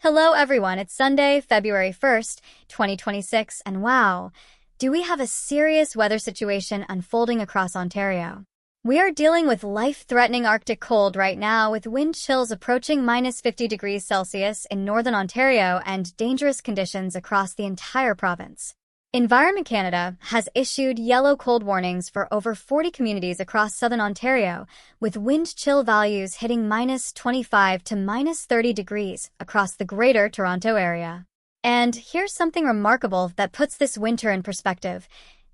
Hello everyone, it's Sunday, February 1st, 2026, and wow, do we have a serious weather situation unfolding across Ontario. We are dealing with life-threatening Arctic cold right now, with wind chills approaching minus 50 degrees Celsius in northern Ontario and dangerous conditions across the entire province. Environment Canada has issued yellow cold warnings for over 40 communities across southern Ontario, with wind chill values hitting minus 25 to minus 30 degrees across the greater Toronto area. And here's something remarkable that puts this winter in perspective.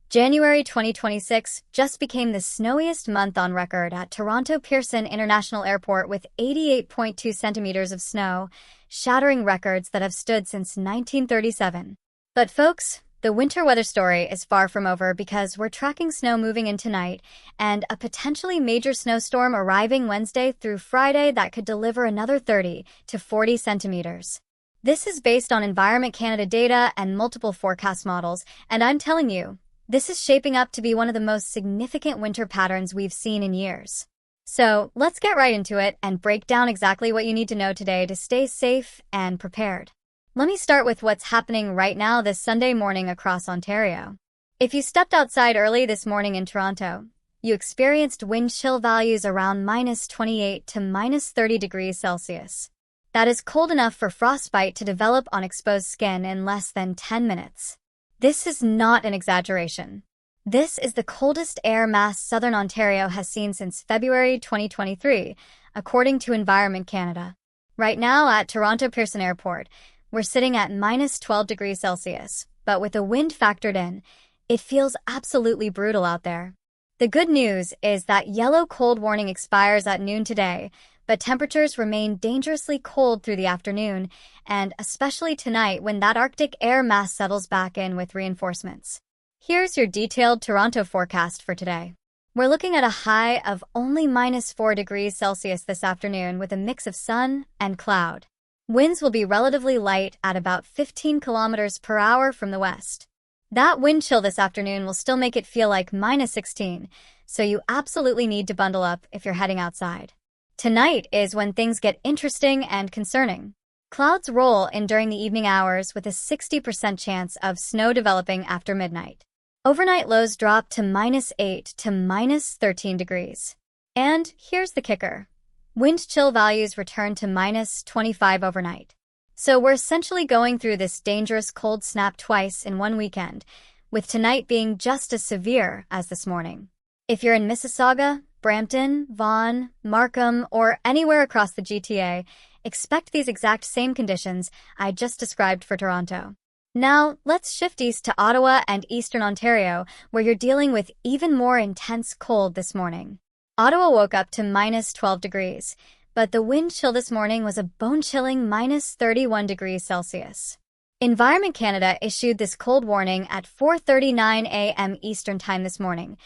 January 2026 just became the snowiest month on record at Toronto Pearson International Airport with 88.2 centimeters of snow, shattering records that have stood since 1937. But folks, the winter weather story is far from over because we're tracking snow moving in tonight and a potentially major snowstorm arriving Wednesday through Friday that could deliver another 30 to 40 centimeters. This is based on Environment Canada data and multiple forecast models, and I'm telling you, this is shaping up to be one of the most significant winter patterns we've seen in years. So let's get right into it and break down exactly what you need to know today to stay safe and prepared. Let me start with what's happening right now this Sunday morning across Ontario. If you stepped outside early this morning in Toronto, you experienced wind chill values around minus 28 to minus 30 degrees Celsius. That is cold enough for frostbite to develop on exposed skin in less than 10 minutes. This is not an exaggeration. This is the coldest air mass southern Ontario has seen since February 2023, according to Environment Canada. Right now at Toronto Pearson Airport, we're sitting at minus 12 degrees Celsius, but with the wind factored in, it feels absolutely brutal out there. The good news is that yellow cold warning expires at noon today, but temperatures remain dangerously cold through the afternoon, and especially tonight when that Arctic air mass settles back in with reinforcements. Here's your detailed Toronto forecast for today. We're looking at a high of only minus 4 degrees Celsius this afternoon with a mix of sun and cloud. Winds will be relatively light at about 15 kilometers per hour from the west. That wind chill this afternoon will still make it feel like minus 16, so you absolutely need to bundle up if you're heading outside. Tonight is when things get interesting and concerning. Clouds roll in during the evening hours with a 60% chance of snow developing after midnight. Overnight lows drop to minus 8 to minus 13 degrees. And here's the kicker. Wind chill values return to minus 25 overnight. So we're essentially going through this dangerous cold snap twice in one weekend, with tonight being just as severe as this morning. If you're in Mississauga, Brampton, Vaughan, Markham, or anywhere across the GTA, expect these exact same conditions I just described for Toronto. Now, let's shift east to Ottawa and Eastern Ontario, where you're dealing with even more intense cold this morning. Ottawa woke up to minus 12 degrees, but the wind chill this morning was a bone-chilling minus 31 degrees Celsius. Environment Canada issued this cold warning at 4:39 a.m. Eastern Time this morning,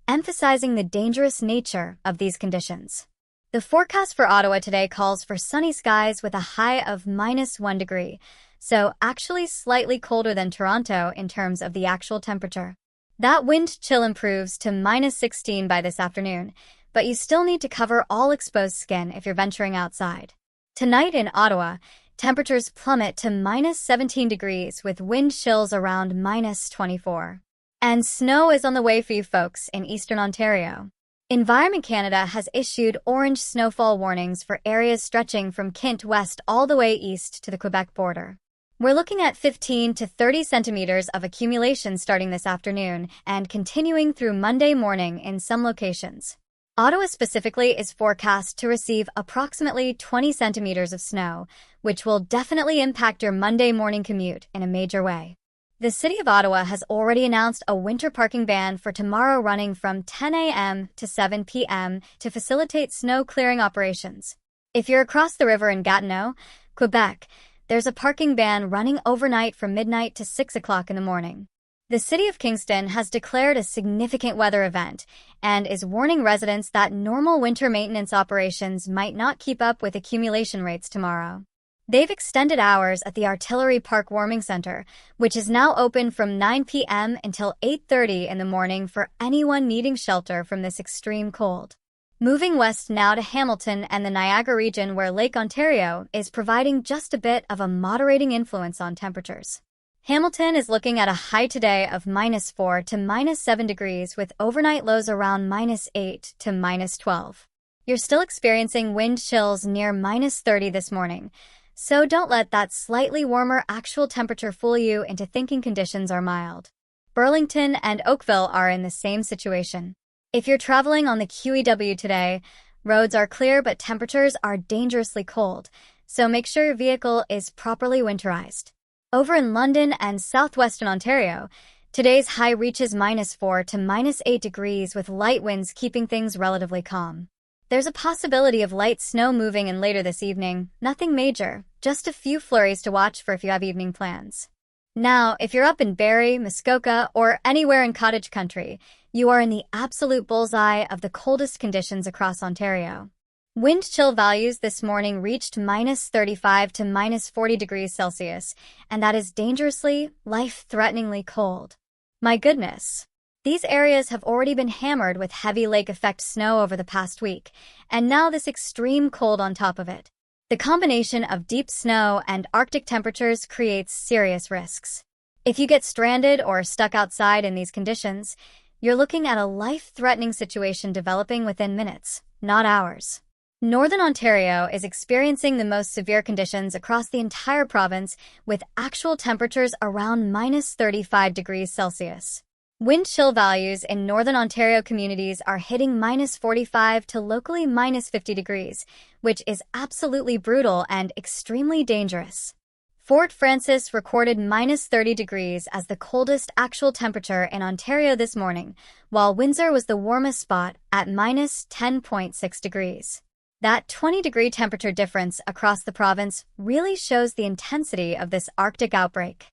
emphasizing the dangerous nature of these conditions. The forecast for Ottawa today calls for sunny skies with a high of minus 1 degree, so actually slightly colder than Toronto in terms of the actual temperature. That wind chill improves to minus 16 by this afternoon, but you still need to cover all exposed skin if you're venturing outside. Tonight in Ottawa, temperatures plummet to minus 17 degrees with wind chills around minus 24. And snow is on the way for you folks in Eastern Ontario. Environment Canada has issued orange snowfall warnings for areas stretching from Kent west all the way east to the Quebec border. We're looking at 15 to 30 centimeters of accumulation starting this afternoon and continuing through Monday morning in some locations. Ottawa specifically is forecast to receive approximately 20 centimeters of snow, which will definitely impact your Monday morning commute in a major way. The City of Ottawa has already announced a winter parking ban for tomorrow running from 10 a.m. to 7 p.m. to facilitate snow clearing operations. If you're across the river in Gatineau, Quebec, there's a parking ban running overnight from midnight to 6 o'clock in the morning. The City of Kingston has declared a significant weather event and is warning residents that normal winter maintenance operations might not keep up with accumulation rates tomorrow. They've extended hours at the Artillery Park Warming Center, which is now open from 9 p.m. until 8:30 in the morning for anyone needing shelter from this extreme cold. Moving west now to Hamilton and the Niagara region, where Lake Ontario is providing just a bit of a moderating influence on temperatures. Hamilton is looking at a high today of -4 to -7 degrees with overnight lows around -8 to -12. You're still experiencing wind chills near -30 this morning, so don't let that slightly warmer actual temperature fool you into thinking conditions are mild. Burlington and Oakville are in the same situation. If you're traveling on the QEW today, roads are clear but temperatures are dangerously cold, so make sure your vehicle is properly winterized. Over in London and southwestern Ontario, today's high reaches -4 to -8 degrees with light winds keeping things relatively calm. There's a possibility of light snow moving in later this evening, nothing major, just a few flurries to watch for if you have evening plans. Now, if you're up in Barrie, Muskoka, or anywhere in cottage country, you are in the absolute bullseye of the coldest conditions across Ontario. Wind chill values this morning reached -35 to -40 degrees Celsius, and that is dangerously, life-threateningly cold. My goodness. These areas have already been hammered with heavy lake effect snow over the past week, and now this extreme cold on top of it. The combination of deep snow and Arctic temperatures creates serious risks. If you get stranded or stuck outside in these conditions, you're looking at a life-threatening situation developing within minutes, not hours. Northern Ontario is experiencing the most severe conditions across the entire province, with actual temperatures around -35 degrees Celsius. Wind chill values in Northern Ontario communities are hitting -45 to locally -50 degrees, which is absolutely brutal and extremely dangerous. Fort Frances recorded -30 degrees as the coldest actual temperature in Ontario this morning, while Windsor was the warmest spot at -10.6 degrees. That 20-degree temperature difference across the province really shows the intensity of this Arctic outbreak.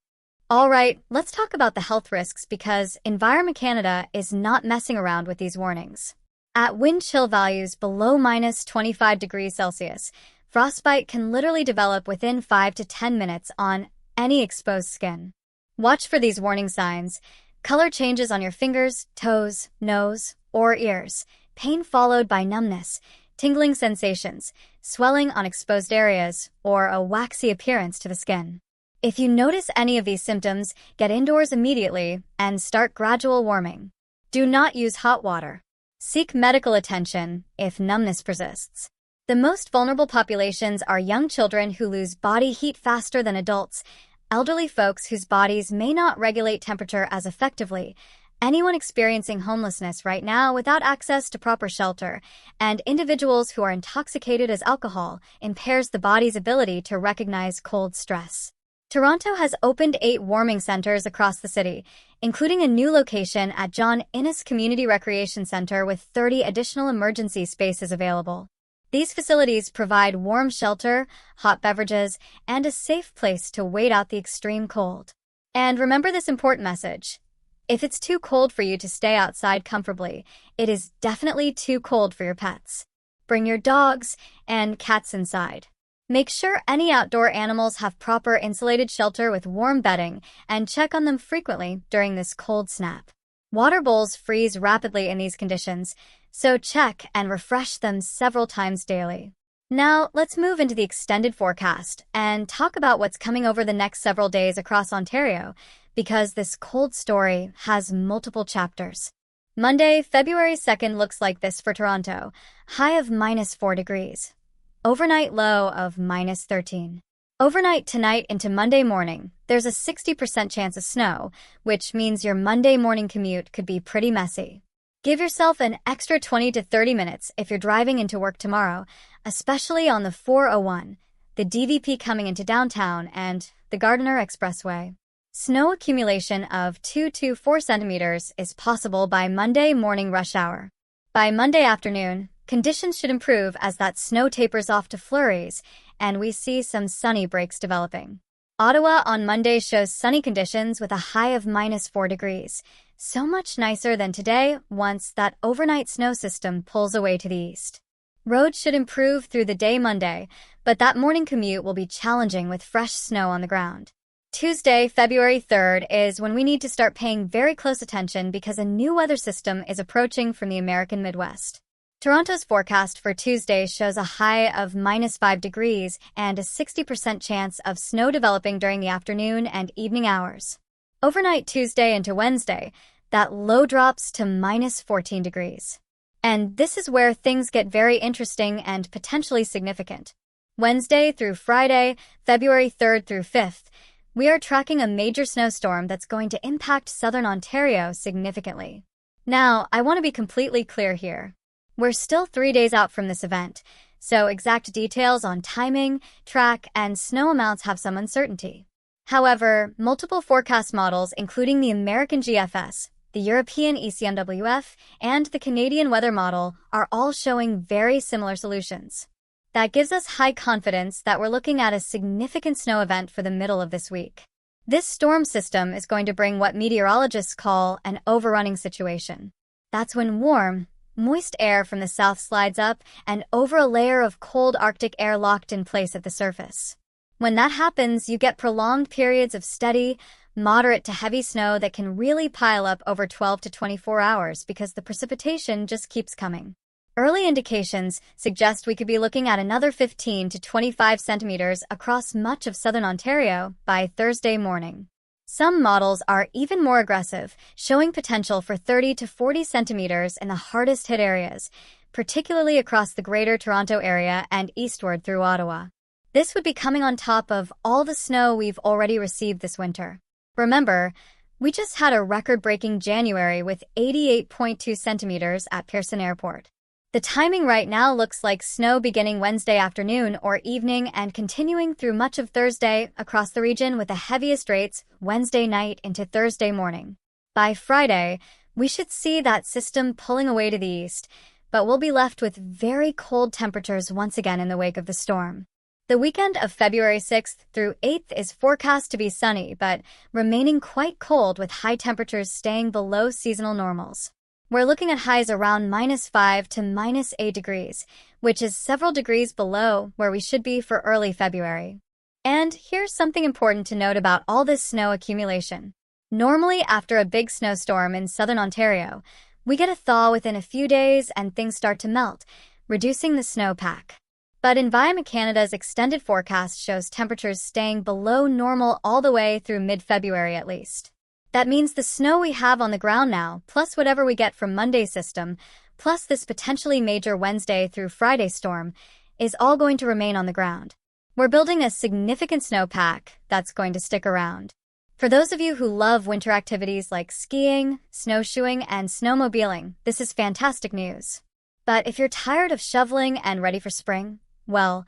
All right, let's talk about the health risks because Environment Canada is not messing around with these warnings. At wind chill values below -25 degrees Celsius, frostbite can literally develop within 5 to 10 minutes on any exposed skin. Watch for these warning signs: color changes on your fingers, toes, nose, or ears, pain followed by numbness, tingling sensations, swelling on exposed areas, or a waxy appearance to the skin. If you notice any of these symptoms, get indoors immediately and start gradual warming. Do not use hot water. Seek medical attention if numbness persists. The most vulnerable populations are young children who lose body heat faster than adults, elderly folks whose bodies may not regulate temperature as effectively, anyone experiencing homelessness right now without access to proper shelter, and individuals who are intoxicated as alcohol impairs the body's ability to recognize cold stress. Toronto has opened 8 warming centers across the city, including a new location at John Innes Community Recreation Center with 30 additional emergency spaces available. These facilities provide warm shelter, hot beverages, and a safe place to wait out the extreme cold. And remember this important message: if it's too cold for you to stay outside comfortably, it is definitely too cold for your pets. Bring your dogs and cats inside. Make sure any outdoor animals have proper insulated shelter with warm bedding and check on them frequently during this cold snap. Water bowls freeze rapidly in these conditions, so check and refresh them several times daily. Now, let's move into the extended forecast and talk about what's coming over the next several days across Ontario, because this cold story has multiple chapters. Monday, February 2nd looks like this for Toronto, high of -4 degrees. Overnight low of -13. Overnight tonight into Monday morning, there's a 60% chance of snow, which means your Monday morning commute could be pretty messy. Give yourself an extra 20 to 30 minutes if you're driving into work tomorrow, especially on the 401, the DVP coming into downtown, and the Gardiner Expressway. Snow accumulation of 2 to 4 centimeters is possible by Monday morning rush hour. By Monday afternoon, conditions should improve as that snow tapers off to flurries, and we see some sunny breaks developing. Ottawa on Monday shows sunny conditions with a high of -4 degrees, so much nicer than today once that overnight snow system pulls away to the east. Roads should improve through the day Monday, but that morning commute will be challenging with fresh snow on the ground. Tuesday, February 3rd is when we need to start paying very close attention because a new weather system is approaching from the American Midwest. Toronto's forecast for Tuesday shows a high of -5 degrees and a 60% chance of snow developing during the afternoon and evening hours. Overnight Tuesday into Wednesday, that low drops to -14 degrees. And this is where things get very interesting and potentially significant. Wednesday through Friday, February 3rd through 5th, we are tracking a major snowstorm that's going to impact southern Ontario significantly. Now, I want to be completely clear here. We're still 3 days out from this event, so exact details on timing, track, and snow amounts have some uncertainty. However, multiple forecast models, including the American GFS, the European ECMWF, and the Canadian weather model, are all showing very similar solutions. That gives us high confidence that we're looking at a significant snow event for the middle of this week. This storm system is going to bring what meteorologists call an overrunning situation. That's when warm, moist air from the south slides up and over a layer of cold Arctic air locked in place at the surface. When that happens, you get prolonged periods of steady, moderate to heavy snow that can really pile up over 12 to 24 hours because the precipitation just keeps coming. Early indications suggest we could be looking at another 15 to 25 centimeters across much of southern Ontario by Thursday morning. Some models are even more aggressive, showing potential for 30 to 40 centimeters in the hardest hit areas, particularly across the Greater Toronto Area and eastward through Ottawa. This would be coming on top of all the snow we've already received this winter. Remember, we just had a record-breaking January with 88.2 centimeters at Pearson Airport. The timing right now looks like snow beginning Wednesday afternoon or evening and continuing through much of Thursday across the region with the heaviest rates Wednesday night into Thursday morning. By Friday, we should see that system pulling away to the east, but we'll be left with very cold temperatures once again in the wake of the storm. The weekend of February 6th through 8th is forecast to be sunny, but remaining quite cold with high temperatures staying below seasonal normals. We're looking at highs around -5 to -8 degrees, which is several degrees below where we should be for early February. And here's something important to note about all this snow accumulation. Normally, after a big snowstorm in southern Ontario, we get a thaw within a few days and things start to melt, reducing the snowpack. But Environment Canada's extended forecast shows temperatures staying below normal all the way through mid-February at least. That means the snow we have on the ground now, plus whatever we get from Monday's system, plus this potentially major Wednesday through Friday storm, is all going to remain on the ground. We're building a significant snowpack that's going to stick around. For those of you who love winter activities like skiing, snowshoeing, and snowmobiling, this is fantastic news. But if you're tired of shoveling and ready for spring, well,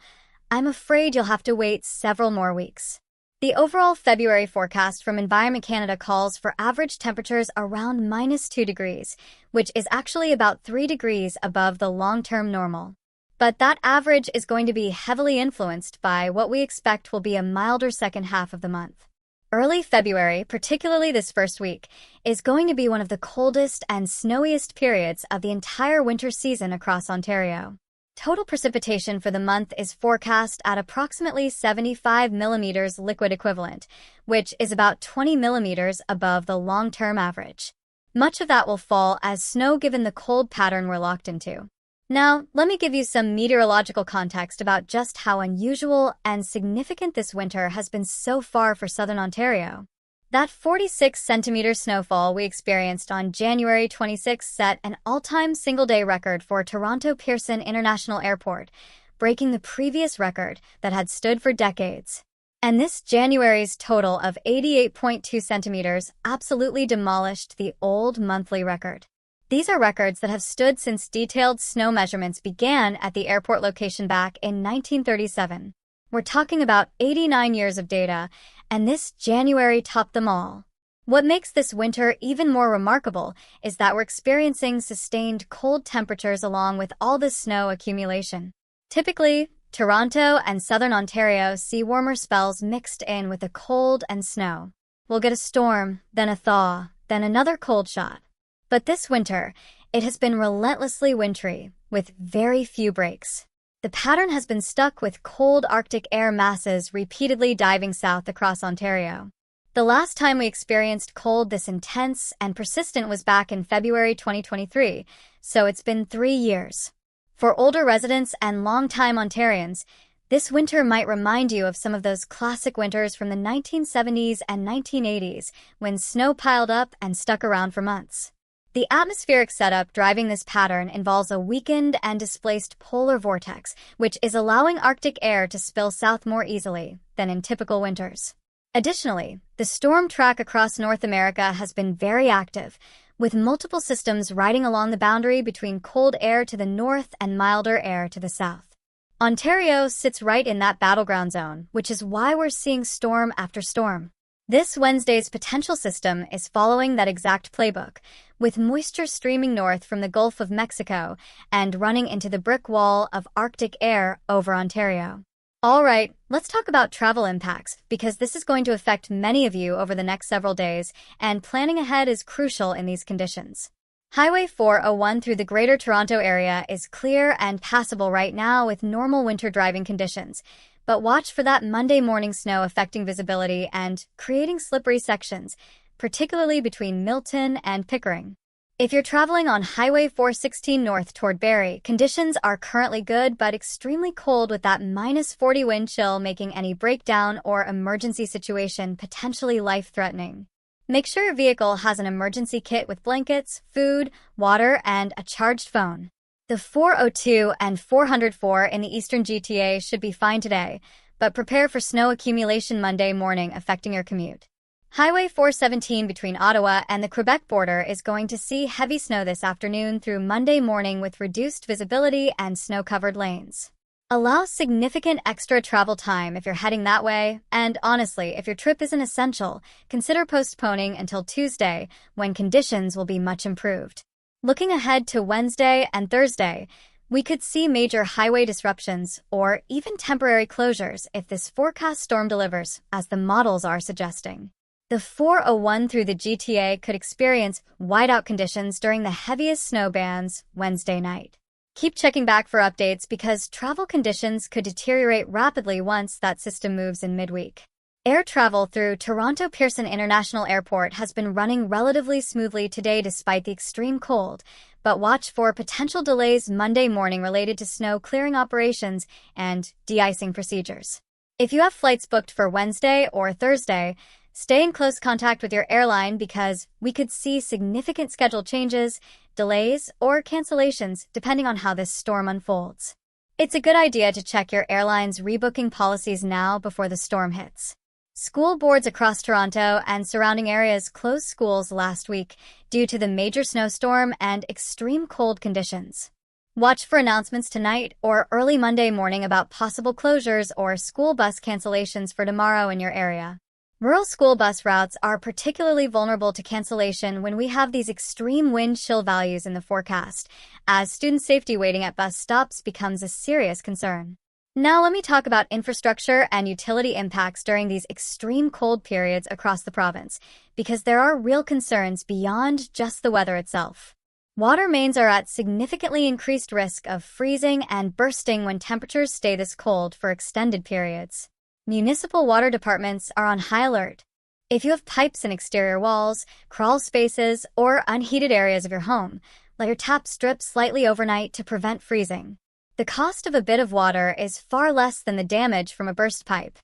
I'm afraid you'll have to wait several more weeks. The overall February forecast from Environment Canada calls for average temperatures around -2 degrees, which is actually about 3 degrees above the long-term normal. But that average is going to be heavily influenced by what we expect will be a milder second half of the month. Early February, particularly this first week, is going to be one of the coldest and snowiest periods of the entire winter season across Ontario. Total precipitation for the month is forecast at approximately 75 millimeters liquid equivalent, which is about 20 millimeters above the long-term average. Much of that will fall as snow given the cold pattern we're locked into. Now, let me give you some meteorological context about just how unusual and significant this winter has been so far for southern Ontario. That 46-centimeter snowfall we experienced on January 26 set an all-time single-day record for Toronto Pearson International Airport, breaking the previous record that had stood for decades. And this January's total of 88.2 centimeters absolutely demolished the old monthly record. These are records that have stood since detailed snow measurements began at the airport location back in 1937. We're talking about 89 years of data, and this January topped them all. What makes this winter even more remarkable is that we're experiencing sustained cold temperatures along with all this snow accumulation. Typically, Toronto and southern Ontario see warmer spells mixed in with the cold and snow. We'll get a storm, then a thaw, then another cold shot. But this winter, it has been relentlessly wintry, with very few breaks. The pattern has been stuck with cold Arctic air masses repeatedly diving south across Ontario. The last time we experienced cold this intense and persistent was back in February 2023, so it's been 3 years. For older residents and longtime Ontarians, this winter might remind you of some of those classic winters from the 1970s and 1980s when snow piled up and stuck around for months. The atmospheric setup driving this pattern involves a weakened and displaced polar vortex, which is allowing Arctic air to spill south more easily than in typical winters. Additionally, the storm track across North America has been very active, with multiple systems riding along the boundary between cold air to the north and milder air to the south. Ontario sits right in that battleground zone, which is why we're seeing storm after storm. This Wednesday's potential system is following that exact playbook, with moisture streaming north from the Gulf of Mexico and running into the brick wall of Arctic air over Ontario. All right, let's talk about travel impacts, because this is going to affect many of you over the next several days, and planning ahead is crucial in these conditions. Highway 401 through the Greater Toronto Area is clear and passable right now with normal winter driving conditions, but watch for that Monday morning snow affecting visibility and creating slippery sections, particularly between Milton and Pickering. If you're traveling on Highway 416 north toward Barrie, conditions are currently good but extremely cold, with that -40 wind chill making any breakdown or emergency situation potentially life-threatening. Make sure your vehicle has an emergency kit with blankets, food, water, and a charged phone. The 402 and 404 in the eastern GTA should be fine today, but prepare for snow accumulation Monday morning affecting your commute. Highway 417 between Ottawa and the Quebec border is going to see heavy snow this afternoon through Monday morning with reduced visibility and snow-covered lanes. Allow significant extra travel time if you're heading that way, and honestly, if your trip isn't essential, consider postponing until Tuesday, when conditions will be much improved. Looking ahead to Wednesday and Thursday, we could see major highway disruptions or even temporary closures if this forecast storm delivers, as the models are suggesting. The 401 through the GTA could experience whiteout conditions during the heaviest snow bands Wednesday night. Keep checking back for updates because travel conditions could deteriorate rapidly once that system moves in midweek. Air travel through Toronto Pearson International Airport has been running relatively smoothly today despite the extreme cold, but watch for potential delays Monday morning related to snow clearing operations and de-icing procedures. If you have flights booked for Wednesday or Thursday, stay in close contact with your airline because we could see significant schedule changes, delays, or cancellations depending on how this storm unfolds. It's a good idea to check your airline's rebooking policies now before the storm hits. School boards across Toronto and surrounding areas closed schools last week due to the major snowstorm and extreme cold conditions. Watch for announcements tonight or early Monday morning about possible closures or school bus cancellations for tomorrow in your area. Rural school bus routes are particularly vulnerable to cancellation when we have these extreme wind chill values in the forecast, as student safety waiting at bus stops becomes a serious concern. Now let me talk about infrastructure and utility impacts during these extreme cold periods across the province, because there are real concerns beyond just the weather itself. Water mains are at significantly increased risk of freezing and bursting when temperatures stay this cold for extended periods. Municipal water departments are on high alert. If you have pipes in exterior walls, crawl spaces, or unheated areas of your home, let your taps drip slightly overnight to prevent freezing. The cost of a bit of water is far less than the damage from a burst pipe.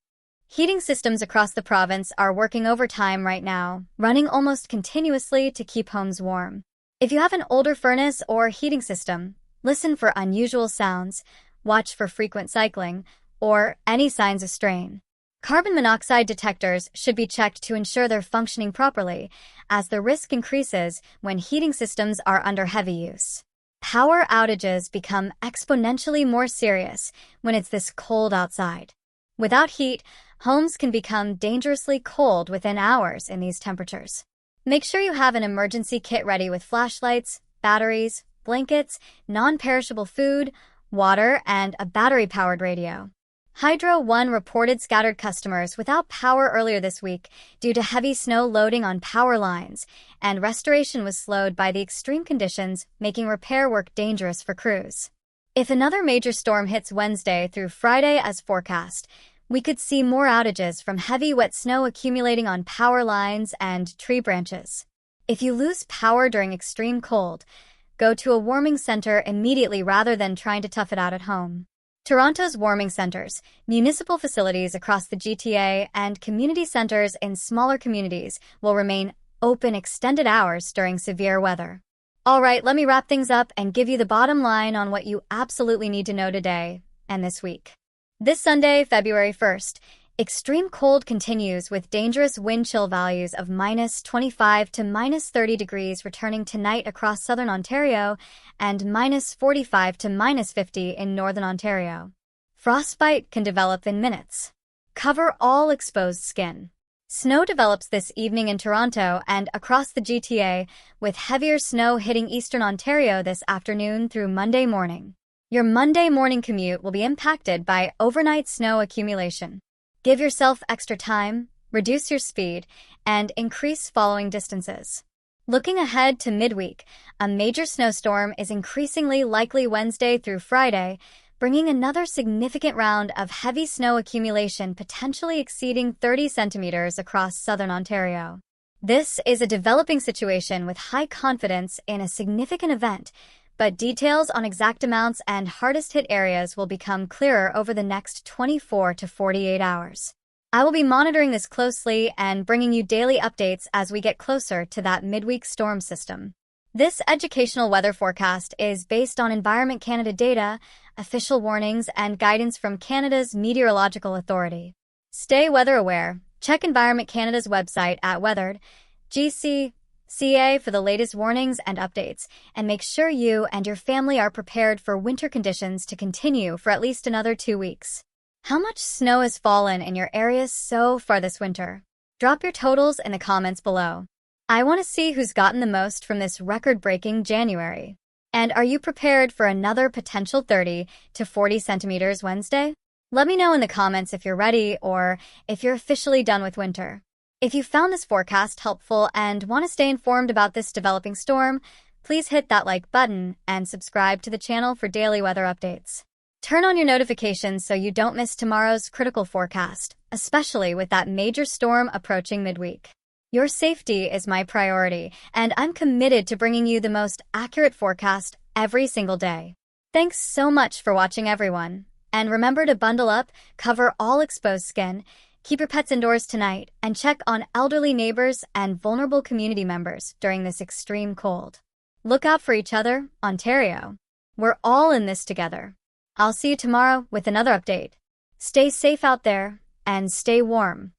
Heating systems across the province are working overtime right now, running almost continuously to keep homes warm. If you have an older furnace or heating system, listen for unusual sounds, watch for frequent cycling, or any signs of strain. Carbon monoxide detectors should be checked to ensure they're functioning properly, as the risk increases when heating systems are under heavy use. Power outages become exponentially more serious when it's this cold outside. Without heat, homes can become dangerously cold within hours in these temperatures. Make sure you have an emergency kit ready with flashlights, batteries, blankets, non-perishable food, water, and a battery-powered radio. Hydro One reported scattered customers without power earlier this week due to heavy snow loading on power lines, and restoration was slowed by the extreme conditions, making repair work dangerous for crews. If another major storm hits Wednesday through Friday as forecast, we could see more outages from heavy wet snow accumulating on power lines and tree branches. If you lose power during extreme cold, go to a warming center immediately rather than trying to tough it out at home. Toronto's warming centers, municipal facilities across the GTA, and community centers in smaller communities will remain open extended hours during severe weather. All right, let me wrap things up and give you the bottom line on what you absolutely need to know today and this week. This Sunday, February 1st, extreme cold continues with dangerous wind chill values of -25 to -30 degrees returning tonight across southern Ontario and -45 to -50 in northern Ontario. Frostbite can develop in minutes. Cover all exposed skin. Snow develops this evening in Toronto and across the GTA, with heavier snow hitting eastern Ontario this afternoon through Monday morning. Your Monday morning commute will be impacted by overnight snow accumulation. Give yourself extra time, reduce your speed, and increase following distances. Looking ahead to midweek, a major snowstorm is increasingly likely Wednesday through Friday, bringing another significant round of heavy snow accumulation potentially exceeding 30 centimeters across southern Ontario. This is a developing situation with high confidence in a significant event, but details on exact amounts and hardest-hit areas will become clearer over the next 24 to 48 hours. I will be monitoring this closely and bringing you daily updates as we get closer to that midweek storm system. This educational weather forecast is based on Environment Canada data, official warnings, and guidance from Canada's Meteorological Authority. Stay weather aware. Check Environment Canada's website at weathered.gc.ca for the latest warnings and updates, and make sure you and your family are prepared for winter conditions to continue for at least another 2 weeks. How much snow has fallen in your area so far this winter? Drop your totals in the comments below. I want to see who's gotten the most from this record-breaking January. And are you prepared for another potential 30 to 40 centimeters Wednesday? Let me know in the comments if you're ready or if you're officially done with winter. If you found this forecast helpful and want to stay informed about this developing storm, please hit that like button and subscribe to the channel for daily weather updates. Turn on your notifications so you don't miss tomorrow's critical forecast, especially with that major storm approaching midweek. Your safety is my priority, and I'm committed to bringing you the most accurate forecast every single day. Thanks so much for watching, everyone. And remember to bundle up, cover all exposed skin, keep your pets indoors tonight, and check on elderly neighbors and vulnerable community members during this extreme cold. Look out for each other, Ontario. We're all in this together. I'll see you tomorrow with another update. Stay safe out there and stay warm.